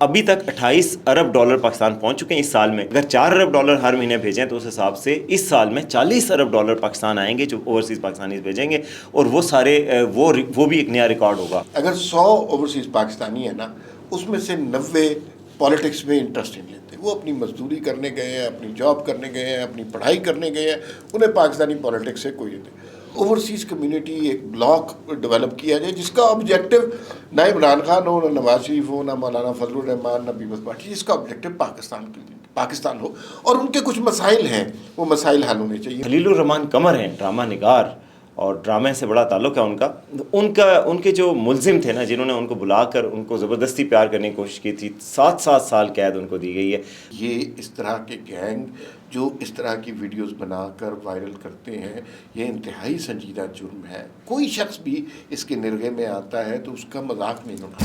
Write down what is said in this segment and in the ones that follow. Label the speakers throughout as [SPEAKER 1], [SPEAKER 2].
[SPEAKER 1] ابھی تک 28 ارب ڈالر پاکستان پہنچ چکے ہیں اس سال میں. اگر 4 ارب ڈالر ہر مہینے بھیجیں تو اس حساب سے اس سال میں 40 ارب ڈالر پاکستان آئیں گے جو اوورسیز پاکستانیز بھیجیں گے, اور وہ سارے وہ بھی ایک نیا ریکارڈ ہوگا.
[SPEAKER 2] اگر 100 اوورسیز پاکستانی ہیں نا, اس میں سے 90 پالیٹکس میں انٹرسٹ نہیں لیتے. وہ اپنی مزدوری کرنے گئے ہیں, اپنی جاب کرنے گئے ہیں, اپنی پڑھائی کرنے گئے ہیں, انہیں پاکستانی پالیٹکس سے کوئی نہیں. اوورسیز کمیونٹی ایک بلاک ڈیولپ کیا جائے جس کا آبجیکٹو نہ عمران خان ہو, نہ نواز شریف ہو, نہ مولانا فضل الرحمان, نہ پیپلز پارٹی, جس کا آبجیکٹو پاکستان ہو, اور ان کے کچھ مسائل ہیں, وہ مسائل حل ہونے چاہیے.
[SPEAKER 1] خلیل الرحمان قمر ہیں ڈرامہ نگار, اور ڈرامے سے بڑا تعلق ہے ان کے جو ملزم تھے نا, جنہوں نے ان کو بلا کر ان کو زبردستی پیار کرنے کی کوشش کی تھی, 7 سال قید ان کو دی گئی ہے.
[SPEAKER 2] یہ اس طرح کے گینگ جو اس طرح کی ویڈیوز بنا کر وائرل کرتے ہیں, یہ انتہائی سنجیدہ جرم ہے. کوئی شخص بھی اس کے نرغے میں آتا ہے تو اس کا مذاق نہیں اڑانا.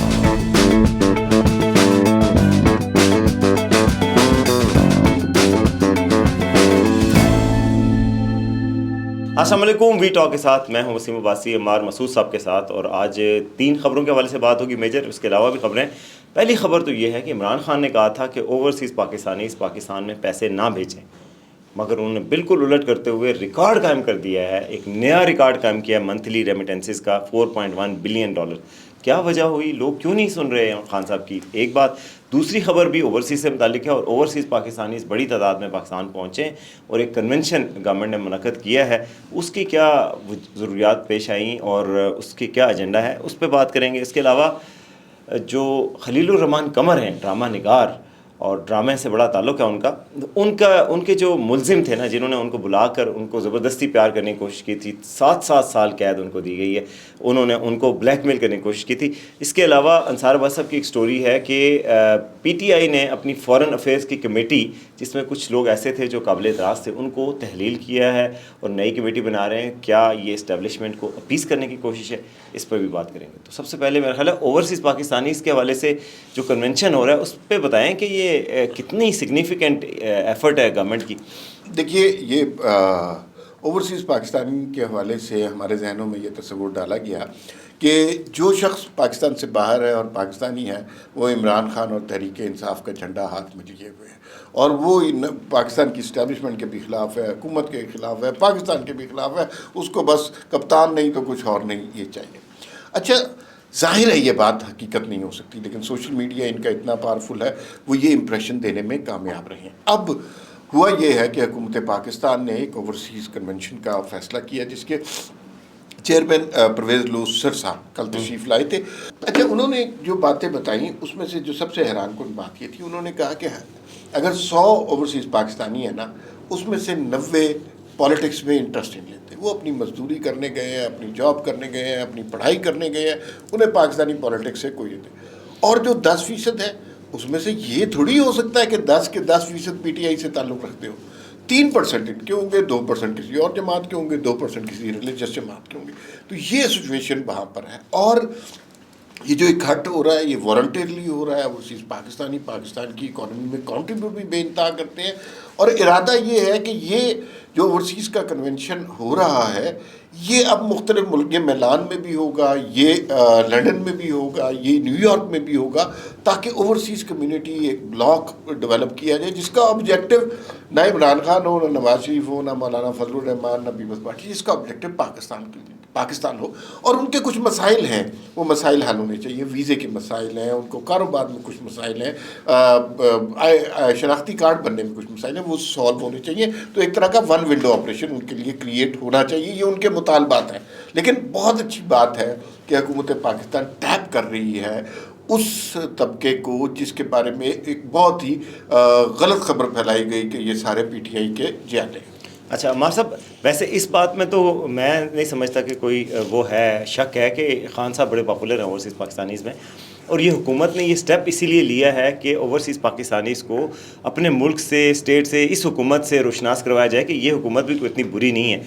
[SPEAKER 1] السلام علیکم. وی ٹاک کے ساتھ میں ہوں وسیم عباسی, عمار مسعود صاحب کے ساتھ, اور آج 3 خبروں کے حوالے سے بات ہوگی میجر, اس کے علاوہ بھی خبریں. پہلی خبر تو یہ ہے کہ عمران خان نے کہا تھا کہ اوورسیز پاکستانی اس پاکستان میں پیسے نہ بھیجیں, مگر انہوں نے بالکل الٹ کرتے ہوئے ریکارڈ قائم کر دیا ہے, ایک نیا ریکارڈ قائم کیا ہے منتھلی ریمیٹنسز کا, 4.1 بلین ڈالر. کیا وجہ ہوئی, لوگ کیوں نہیں سن رہے ہیں خان صاحب کی, ایک بات. دوسری خبر بھی اوورسیز سے متعلق ہے, اور اوورسیز پاکستانی بڑی تعداد میں پاکستان پہنچے اور ایک کنونشن گورنمنٹ نے منعقد کیا ہے, اس کی کیا ضروریات پیش آئیں اور اس کی کیا ایجنڈا ہے, اس پہ بات کریں گے. اس کے علاوہ جو خلیل الرحمان قمر ہیں ڈرامہ نگار, اور ڈرامے سے بڑا تعلق ہے ان کے جو ملزم تھے نا, جنہوں نے ان کو بلا کر ان کو زبردستی پیار کرنے کی کوشش کی تھی, 7 سال قید ان کو دی گئی ہے, انہوں نے ان کو بلیک میل کرنے کی کوشش کی تھی. اس کے علاوہ انصار عباس صاحب کی ایک سٹوری ہے کہ پی ٹی آئی نے اپنی فارن افیئرز کی کمیٹی, جس میں کچھ لوگ ایسے تھے جو قابل اعتراض تھے, ان کو تحلیل کیا ہے اور نئی کمیٹی بنا رہے ہیں. کیا یہ اسٹیبلشمنٹ کو اپیس کرنے کی کوشش ہے, اس پر بھی بات کریں گے. تو سب سے پہلے میرا خیال ہے اوورسیز پاکستانی اس کے حوالے سے جو کنونشن ہو رہا ہے اس پہ بتائیں کہ یہ کتنی سگنیفیکنٹ ایفرٹ ہے گورنمنٹ کی.
[SPEAKER 2] دیکھیے, یہ اوورسیز پاکستانی کے حوالے سے ہمارے ذہنوں میں یہ تصور ڈالا گیا کہ جو شخص پاکستان سے باہر ہے اور پاکستانی ہے, وہ عمران خان اور تحریک انصاف کا جھنڈا ہاتھ میں لیے ہوئے ہیں, اور وہ پاکستان کی اسٹیبلشمنٹ کے بھی خلاف ہے, حکومت کے خلاف ہے, پاکستان کے بھی خلاف ہے. اس کو بس کپتان نہیں تو کچھ اور نہیں یہ چاہیے. اچھا, ظاہر ہے یہ بات حقیقت نہیں ہو سکتی, لیکن سوشل میڈیا ان کا اتنا پاورفل ہے, وہ یہ امپریشن دینے میں کامیاب رہے ہیں. اب ہوا یہ ہے کہ حکومت پاکستان نے ایک اوورسیز کنونشن کا فیصلہ کیا, جس کے چیئرمین پرویز لوثر صاحب کل تشریف لائے تھے. اچھا, انہوں نے جو باتیں بتائیں اس میں سے جو سب سے حیران کن بات یہ تھی, انہوں نے کہا کہ اگر 100 اوورسیز پاکستانی ہیں نا, اس میں سے 90 پالیٹکس میں انٹرسٹ نہیں لیتے. وہ اپنی مزدوری کرنے گئے ہیں, اپنی جاب کرنے گئے ہیں, اپنی پڑھائی کرنے گئے ہیں, انہیں پاکستانی پالیٹکس سے کوئی نہیں. اور جو 10% ہے, اس میں سے یہ تھوڑی ہو سکتا ہے کہ 10 کے 10% پی ٹی آئی سے تعلق رکھتے ہو. 3% ان کے ہوں گے, 2% کسی اور جماعت کے ہوں گے, 2% کسی ریلیجس جماعت کے ہوں گے. تو یہ سچویشن وہاں پر ہے. اور یہ جو اکٹھ ہو رہا ہے, یہ والنٹیرلی ہو رہا ہے. اوورسیز پاکستان کی اکانومی میں کنٹریبیوٹ بھی بے انتہا کرتے ہیں, اور ارادہ یہ ہے کہ یہ جو اوورسیز کا کنونشن ہو رہا ہے, یہ اب مختلف ملک, یہ میلان میں بھی ہوگا, یہ لنڈن میں بھی ہوگا, یہ نیو یارک میں بھی ہوگا, تاکہ اوورسیز کمیونٹی ایک بلاک ڈیولپ کیا جائے جس کا آبجیکٹو نہ عمران خان ہو, نہ نواز شریف ہو, نہ مولانا فضل الرحمان, نہ پیپلز پارٹی, جس کا آبجیکٹو پاکستان ہو. اور ان کے کچھ مسائل ہیں, وہ مسائل حل ہونے چاہیے. ویزے کے مسائل ہیں, ان کو کاروبار میں کچھ مسائل ہیں, شناختی کارڈ بننے میں کچھ مسائل ہیں, وہ سالو ہونے چاہیے. تو ایک طرح کا ون ونڈو آپریشن ان کے لیے کریٹ ہونا چاہیے. یہ ان کے مطالبات ہیں. لیکن بہت اچھی بات ہے کہ حکومت پاکستان ٹیپ کر رہی ہے اس طبقے کو جس کے بارے میں ایک بہت ہی غلط خبر پھیلائی گئی کہ یہ سارے پی ٹی آئی کے جیلے ہیں.
[SPEAKER 1] اچھا عمار صاحب, ویسے اس بات میں تو میں نہیں سمجھتا کہ کوئی وہ ہے, شک ہے کہ خان صاحب بڑے پاپولر ہیں اوورسیز پاکستانیز میں, اور یہ حکومت نے یہ سٹیپ اسی لیے لیا ہے کہ اوورسیز پاکستانیز کو اپنے ملک سے, اسٹیٹ سے, اس حکومت سے روشناس کروایا جائے کہ یہ حکومت بھی کوئی اتنی بری نہیں ہے.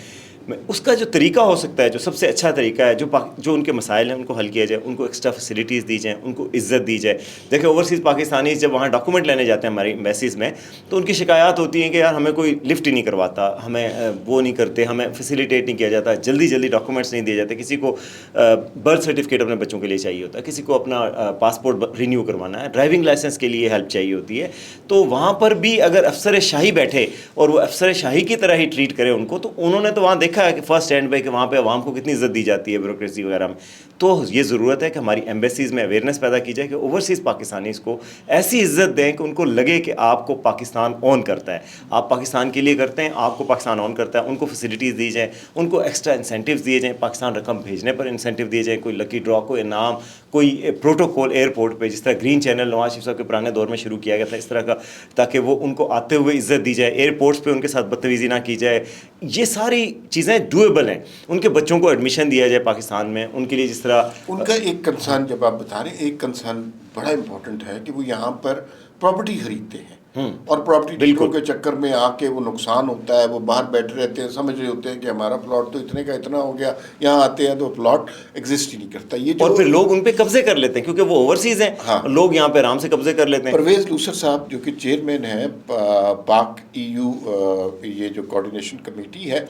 [SPEAKER 1] اس کا جو طریقہ ہو سکتا ہے, جو سب سے اچھا طریقہ ہے, جو ان کے مسائل ہیں ان کو حل کیا جائے, ان کو ایکسٹرا فیسلٹیز دی جائیں, ان کو عزت دی جائے. دیکھیں اوورسیز پاکستانی جب وہاں ڈاکومنٹ لینے جاتے ہیں ہماری ایمبیسیز میں, تو ان کی شکایات ہوتی ہیں کہ یار ہمیں کوئی لفٹ ہی نہیں کرواتا, ہمیں وہ نہیں کرتے, ہمیں فیسیلیٹیٹ نہیں کیا جاتا, جلدی ڈاکومنٹس نہیں دیے جاتے. کسی کو برتھ سرٹیفکیٹ اپنے بچوں کے لیے چاہیے ہوتا ہے, کسی کو اپنا پاسپورٹ رینیو کروانا ہے, ڈرائیونگ لائسنس کے لیے ہیلپ چاہیے ہوتی ہے. تو وہاں پر بھی اگر افسر شاہی بیٹھے اور وہ افسر شاہی کی طرح ہی ٹریٹ کرے ان کو, تو انہوں نے تو وہاں دیکھا ہے کہ فرسٹ ہینڈ پہ کہ وہاں پہ عوام کو کتنی عزت دی جاتی ہے بیوروکریسی وغیرہ میں. تو یہ ضرورت ہے کہ ہماری ایمبیسیز میں اویئرنیس پیدا کی جائے کہ اوورسیز پاکستانیز کو ایسی عزت دیں کہ ان کو لگے کہ آپ کو پاکستان اون کرتا ہے, آپ پاکستان کے لیے کرتے ہیں, آپ کو پاکستان اون کرتا ہے. ان کو فیسلٹیز دی جائیں, ان کو ایکسٹرا انسینٹیوز دیے جائیں, پاکستان رقم بھیجنے پر انسینٹیو دیے جائیں, کوئی لکی ڈرا, کوئی انعام, کوئی پروٹوکول ایئرپورٹ پہ, جس طرح گرین چینل نواز شریف صاحب کے پرانے دور میں شروع کیا گیا تھا, اس طرح کا, تاکہ وہ ان کو آتے ہوئے عزت دی جائے. ایئرپورٹس پہ ان کے ساتھ بدتمیزی نہ کی جائے. یہ ساری چیزیں ڈویبل ہیں. ان کے بچوں کو ایڈمیشن دیا جائے پاکستان میں, ان کے لیے جس طرح
[SPEAKER 2] ان کا ایک کنسرن جب آپ بتا رہے ہیں, ایک کنسرن بڑا امپورٹنٹ ہے کہ وہ یہاں پر پراپرٹی خریدتے ہیں اور پراپرٹی ڈیلروں کے چکر میں آ کے وہ نقصان ہوتا ہے. وہ باہر بیٹھے رہتے ہیں, سمجھ رہے ہوتے ہیں کہ ہمارا پلاٹ تو اتنے کا اتنا ہو گیا, یہاں آتے ہیں تو پلاٹ ایگزسٹ ہی نہیں کرتا. یہ
[SPEAKER 1] اور پھر لوگ ان پہ قبضے کر لیتے ہیں کیونکہ وہ اوورسیز ہیں.
[SPEAKER 2] ہاں,
[SPEAKER 1] لوگ یہاں پہ آرام سے قبضے کر لیتے ہیں.
[SPEAKER 2] پرویز لوثر صاحب جو کہ چیئرمین ہیں پاک EU یہ جو کوارڈینیشن کمیٹی ہے,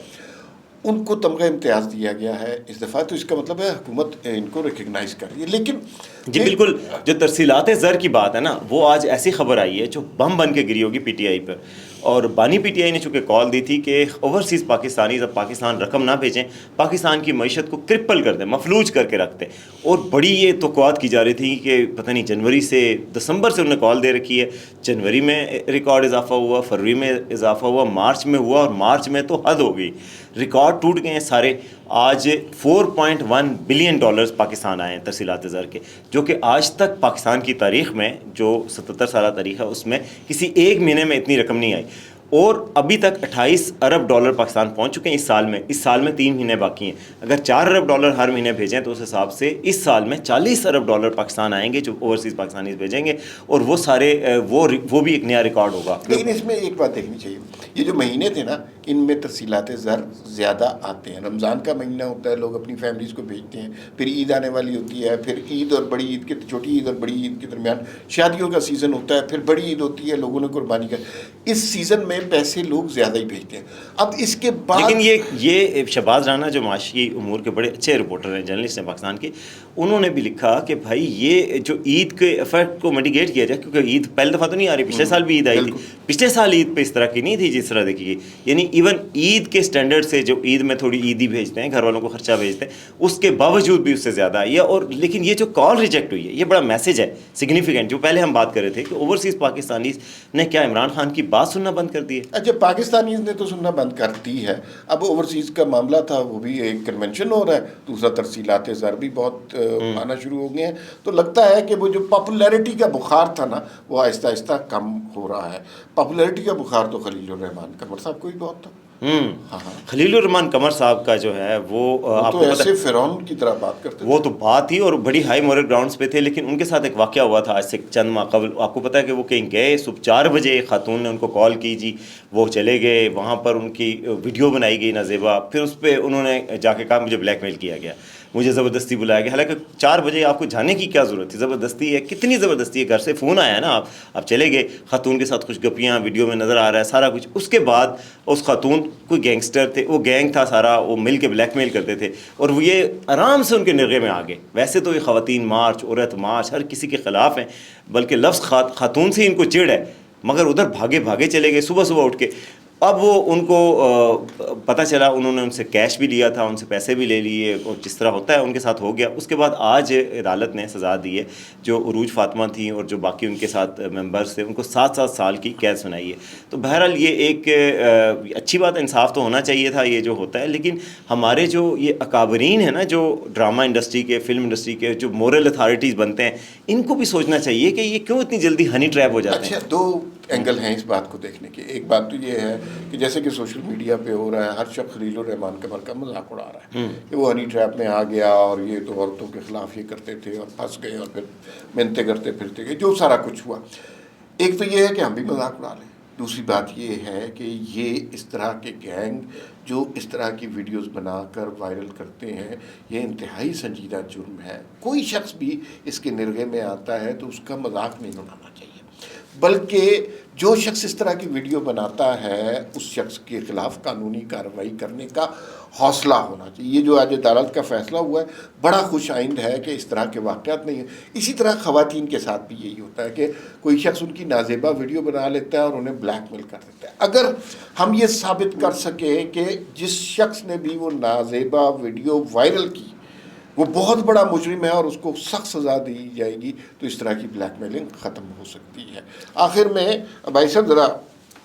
[SPEAKER 2] ان کو تمغہ امتیاز دیا گیا ہے اس دفعہ. تو اس کا مطلب ہے حکومت ان کو ریکگنائز کر رہی ہے. لیکن
[SPEAKER 1] جی بالکل, جو ترسیلات زر کی بات ہے نا, وہ آج ایسی خبر آئی ہے جو بم بن کے گری ہوگی PTI پر. اور بانی PTI نے چونکہ کال دی تھی کہ اوورسیز پاکستانی جب پاکستان رقم نہ بھیجیں, پاکستان کی معیشت کو کرپل کر دیں, مفلوج کر کے رکھ دیں. اور بڑی یہ توقعات کی جا رہی تھی کہ پتہ نہیں جنوری سے دسمبر سے انہوں نے کال دے رکھی ہے. جنوری میں ریکارڈ اضافہ ہوا, فروری میں اضافہ ہوا, مارچ میں ہوا, اور مارچ میں تو حد ہو گئی, ریکارڈ ٹوٹ گئے ہیں سارے. آج $4.1 بلین پاکستان آئے ہیں ترسیلات زر کے, جو کہ آج تک پاکستان کی تاریخ میں, جو 77 سالہ تاریخ ہے, اس میں کسی ایک مہینے میں اتنی رقم نہیں آئی. اور ابھی تک $28 ارب پاکستان پہنچ چکے ہیں اس سال میں. اس سال میں 3 مہینے باقی ہیں. اگر $4 ارب ہر مہینے بھیجیں تو اس حساب سے اس سال میں $40 ارب پاکستان آئیں گے جو اوورسیز پاکستانیز بھیجیں گے, اور وہ سارے وہ بھی ایک نیا ریکارڈ ہوگا.
[SPEAKER 2] لیکن اس میں ایک بات دیکھنی چاہیے, یہ جو مہینے تھے نا, ان میں ترسیلات زر زیادہ آتے ہیں. رمضان کا مہینہ ہوتا ہے, لوگ اپنی فیملیز کو بھیجتے ہیں, پھر عید آنے والی ہوتی ہے, پھر عید اور بڑی عید کے, چھوٹی عید اور بڑی عید کے درمیان شادیوں کا سیزن ہوتا ہے, پھر بڑی عید ہوتی ہے, لوگوں نے قربانی کا, اس سیزن میں پیسے لوگ زیادہ ہی بھیجتے ہیں. اب اس کے بعد
[SPEAKER 1] لیکن یہ شہباز رانا جو معاشی امور کے بڑے اچھے رپورٹر ہیں, جرنلسٹ ہیں پاکستان کے, انہوں نے بھی لکھا کہ بھائی یہ جو عید کے افیکٹ کو میڈیگیٹ کیا جائے, کیونکہ عید پہلی دفعہ تو نہیں آ رہی, پچھلے سال بھی عید آئی تھی, پچھلے سال عید پہ اس طرح کی نہیں تھی جس طرح دیکھی گئی. یعنی ایون عید کے سٹینڈرڈ سے, جو عید میں تھوڑی عیدی بھیجتے ہیں, گھر والوں کو خرچہ بھیجتے ہیں, اس کے باوجود بھی اس سے زیادہ آئی ہے. اور لیکن یہ جو کال ریجیکٹ ہوئی ہے, یہ بڑا میسج ہے سگنیفیکینٹ, جو پہلے ہم بات کر رہے تھے کہ اوورسیز پاکستانیز نے کیا عمران خان کی بات سننا بند کر دی ہے.
[SPEAKER 2] اچھا, پاکستانیز نے تو سننا بند کر دی ہے. اب اوورسیز کا معاملہ تھا, وہ بھی ایک کنونشن ہو رہا ہے, دوسرا ترسیلات زر بھی بہت آنا شروع ہو گئے ہیں. تو لگتا ہے کہ وہ جو پاپولیرٹی کا بخار تھا نا, وہ آہستہ آہستہ کم ہو رہا ہے. پاپولیرٹی کا بخار تو خلیل الرحمان قمر صاحب کو ہی بہت تھا.
[SPEAKER 1] خلیل الرحمان قمر صاحب کا جو ہے وہ آپ
[SPEAKER 2] تو
[SPEAKER 1] کو
[SPEAKER 2] ایسے فرعون کی طرح بات کرتے
[SPEAKER 1] وہ تو بات ہی, اور بڑی ہائی مورل گراؤنڈز پہ تھے. لیکن ان کے ساتھ ایک واقعہ ہوا تھا آج سے چند ماہ قبل. آپ کو پتہ ہے کہ وہ کہیں گئے, صبح 4 بجے ایک خاتون نے ان کو کال کی جی, وہ چلے گئے, وہاں پر ان کی ویڈیو بنائی گئی نازیبا, پھر اس پہ انہوں نے جا کے کہا مجھے بلیک میل کیا گیا, مجھے زبردستی بلایا گیا. حالانکہ 4 بجے آپ کو جانے کی کیا ضرورت تھی, زبردستی ہے, کتنی زبردستی ہے, گھر سے فون آیا ہے نا, آپ چلے گئے, خاتون کے ساتھ خوش گپیاں ویڈیو میں نظر آ رہا ہے سارا کچھ. اس کے بعد اس خاتون کوئی گینگسٹر تھے, وہ گینگ تھا سارا, وہ مل کے بلیک میل کرتے تھے, اور وہ یہ آرام سے ان کے نرغے میں آ گئے. ویسے تو یہ خواتین مارچ, عورت مارچ, ہر کسی کے خلاف ہیں, بلکہ لفظ خاتون سے ان کو چڑ ہے, مگر ادھر بھاگے چلے گئے صبح اٹھ کے. اب وہ ان کو پتہ چلا, انہوں نے ان سے کیش بھی لیا تھا, ان سے پیسے بھی لے لیے, اور جس طرح ہوتا ہے ان کے ساتھ ہو گیا. اس کے بعد آج عدالت نے سزا دی ہے, جو عروج فاطمہ تھیں اور جو باقی ان کے ساتھ ممبرس تھے, ان کو 7 سال کی قید سنائی ہے. تو بہرحال یہ ایک اچھی بات, انصاف تو ہونا چاہیے تھا یہ جو ہوتا ہے. لیکن ہمارے جو یہ اکابرین ہیں نا, جو ڈرامہ انڈسٹری کے, فلم انڈسٹری کے, جو مورل اتھارٹیز بنتے ہیں, ان کو بھی سوچنا چاہیے کہ یہ کیوں اتنی جلدی ہنی ٹریپ ہو جاتے ہیں.
[SPEAKER 2] اچھا, 2 اینگل ہیں اس بات کو دیکھنے کے. ایک بات تو یہ ہے کہ جیسے کہ سوشل میڈیا پہ ہو رہا ہے, ہر شخص خلیل الرحمان قمر کا مذاق اڑا رہا ہے کہ وہ ہنی ٹریپ میں آ گیا, اور یہ تو عورتوں کے خلاف یہ کرتے تھے اور پھنس گئے, اور پھر محنتیں کرتے پھرتے گئے, جو سارا کچھ ہوا. ایک تو یہ ہے کہ ہم بھی مذاق اڑا لیں, دوسری بات یہ ہے کہ یہ اس طرح کے گینگ جو اس طرح کی ویڈیوز بنا کر وائرل کرتے ہیں، یہ انتہائی سنجیدہ جرم ہے. کوئی شخص بھی اس کے نرغے میں آتا ہے تو اس کا مذاق نہیں اڑانا چاہیے، بلکہ جو شخص اس طرح کی ویڈیو بناتا ہے اس شخص کے خلاف قانونی کارروائی کرنے کا حوصلہ ہونا چاہیے. یہ جو آج عدالت کا فیصلہ ہوا ہے بڑا خوش آئند ہے کہ اس طرح کے واقعات نہیں ہیں. اسی طرح خواتین کے ساتھ بھی یہی ہوتا ہے کہ کوئی شخص ان کی نازیبا ویڈیو بنا لیتا ہے اور انہیں بلیک میل کر دیتا ہے. اگر ہم یہ ثابت کر سکیں کہ جس شخص نے بھی وہ نازیبا ویڈیو وائرل کی وہ بہت بڑا مجرم ہے اور اس کو سخت سزا دی جائے گی تو اس طرح کی بلیک میلنگ ختم ہو سکتی ہے. آخر میں بھائی صاحب ذرا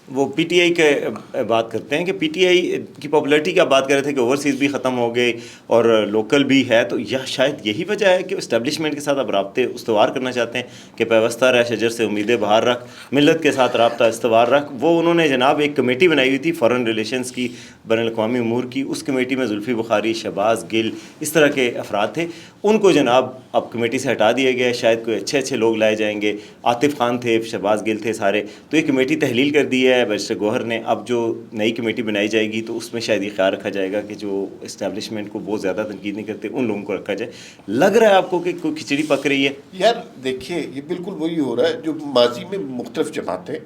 [SPEAKER 1] وہ پی ٹی آئی کے بات کرتے ہیں کہ پی ٹی آئی کی پاپولیرٹی کی آپ بات کر رہے تھے کہ اوورسیز بھی ختم ہو گئے اور لوکل بھی ہے، تو یہ شاید یہی وجہ ہے کہ اسٹیبلشمنٹ کے ساتھ اب رابطے استوار کرنا چاہتے ہیں کہ پیوستہ رہ شجر سے امیدیں بہار رکھ، ملت کے ساتھ رابطہ استوار رکھ. وہ انہوں نے جناب ایک کمیٹی بنائی ہوئی تھی فارن ریلیشنز کی، بین الاقوامی امور کی. اس کمیٹی میں زلفی بخاری، شہباز گل، اس طرح کے افراد تھے. ان کو جناب اب کمیٹی سے ہٹا دیا گیا ہے. شاید کوئی اچھے لوگ لائے جائیں گے. عاطف خان تھے، شہباز گل تھے سارے. تو یہ کمیٹی تحلیل کر دی ہے بیرسٹر گوہر نے. اب جو نئی کمیٹی بنائی جائے گی تو اس میں شاید یہ خیال رکھا جائے گا کہ جو اسٹیبلشمنٹ کو بہت زیادہ تنقید نہیں کرتے ان لوگوں کو رکھا جائے. لگ رہا ہے آپ کو کہ کوئی کھچڑی پک رہی ہے؟
[SPEAKER 2] یار دیکھیے یہ بالکل وہی ہو رہا ہے جو ماضی میں مختلف جماعتیں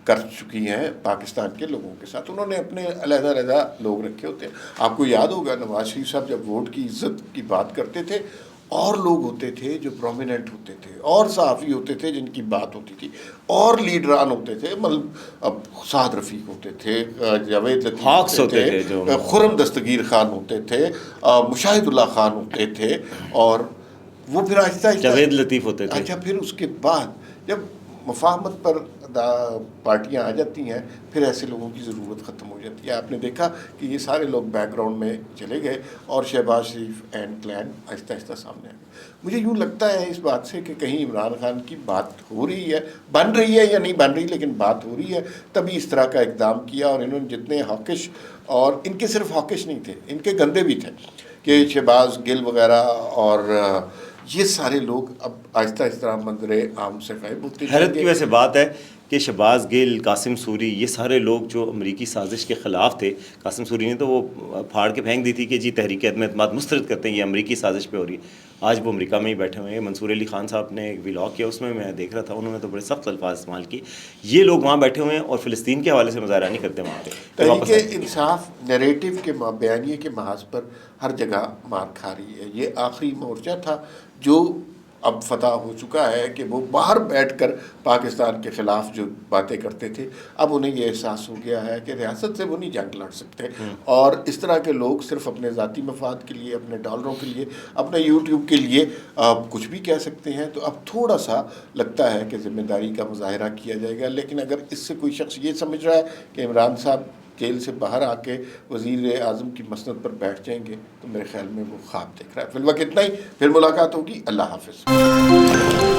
[SPEAKER 2] کر چکی ہیں پاکستان کے لوگوں کے ساتھ. انہوں نے اپنے علیحدہ لوگ رکھے ہوتے ہیں. آپ کو یاد ہوگا نواز شریف صاحب جب ووٹ کی عزت کی بات کرتے تھے اور لوگ ہوتے تھے جو پرومیننٹ ہوتے تھے اور صحافی ہوتے تھے جن کی بات ہوتی تھی اور لیڈران ہوتے تھے، مطلب اب سعد رفیق ہوتے تھے، جاوید لطیف
[SPEAKER 1] ہاکس
[SPEAKER 2] ہوتے تھے، خرم دستگیر خان ہوتے تھے، مشاہد اللہ خان ہوتے تھے، اور وہ پھر آہستہ
[SPEAKER 1] جاوید لطیف ہوتے تھے.
[SPEAKER 2] اچھا پھر اس کے بعد جب مفاہمت پر پارٹیاں آ جاتی ہیں پھر ایسے لوگوں کی ضرورت ختم ہو جاتی ہے. آپ نے دیکھا کہ یہ سارے لوگ بیک گراؤنڈ میں چلے گئے اور شہباز شریف اینڈ کلین آہستہ سامنے آ گئے. مجھے یوں لگتا ہے اس بات سے کہ کہیں عمران خان کی بات ہو رہی ہے، بن رہی ہے یا نہیں بن رہی، لیکن بات ہو رہی ہے تبھی اس طرح کا اقدام کیا. اور انہوں نے جتنے ہاکش، اور ان کے صرف ہاکش نہیں تھے، ان کے گندے بھی تھے کہ شہباز گل وغیرہ، اور یہ سارے لوگ اب آہستہ منظر عام سے غائب ہوتے ہیں.
[SPEAKER 1] حیرت کی ویسے بات ہے کہ شہباز گل، قاسم سوری، یہ سارے لوگ جو امریکی سازش کے خلاف تھے. قاسم سوری نے تو وہ پھاڑ کے پھینک دی تھی کہ جی تحریک عدم اعتماد مسترد کرتے ہیں، یہ امریکی سازش پہ ہو رہی ہے. آج وہ امریکہ میں ہی بیٹھے ہوئے ہیں. منصور علی خان صاحب نے ایک ولاگ کیا، اس میں دیکھ رہا تھا، انہوں نے تو بڑے سخت الفاظ استعمال کیے. یہ لوگ وہاں بیٹھے ہوئے ہیں اور فلسطین کے حوالے سے مظاہرہ نہیں کرتے وہاں پہ.
[SPEAKER 2] تحریک انصاف نیریٹو کے بیانیے کے محاذ پر ہر جگہ مار کھا رہی ہے. یہ آخری مورچہ تھا جو اب فتح ہو چکا ہے کہ وہ باہر بیٹھ کر پاکستان کے خلاف جو باتیں کرتے تھے اب انہیں یہ احساس ہو گیا ہے کہ ریاست سے وہ نہیں جنگ لڑ سکتے. اور اس طرح کے لوگ صرف اپنے ذاتی مفاد کے لیے، اپنے ڈالروں کے لیے، اپنے یوٹیوب کے لیے کچھ بھی کہہ سکتے ہیں. تو اب تھوڑا سا لگتا ہے کہ ذمہ داری کا مظاہرہ کیا جائے گا. لیکن اگر اس سے کوئی شخص یہ سمجھ رہا ہے کہ عمران صاحب جیل سے باہر آ کے وزیر اعظم کی مسند پر بیٹھ جائیں گے تو میرے خیال میں وہ خواب دیکھ رہا ہے. فی الوقت اتنا ہی، پھر ملاقات ہوگی. اللہ حافظ.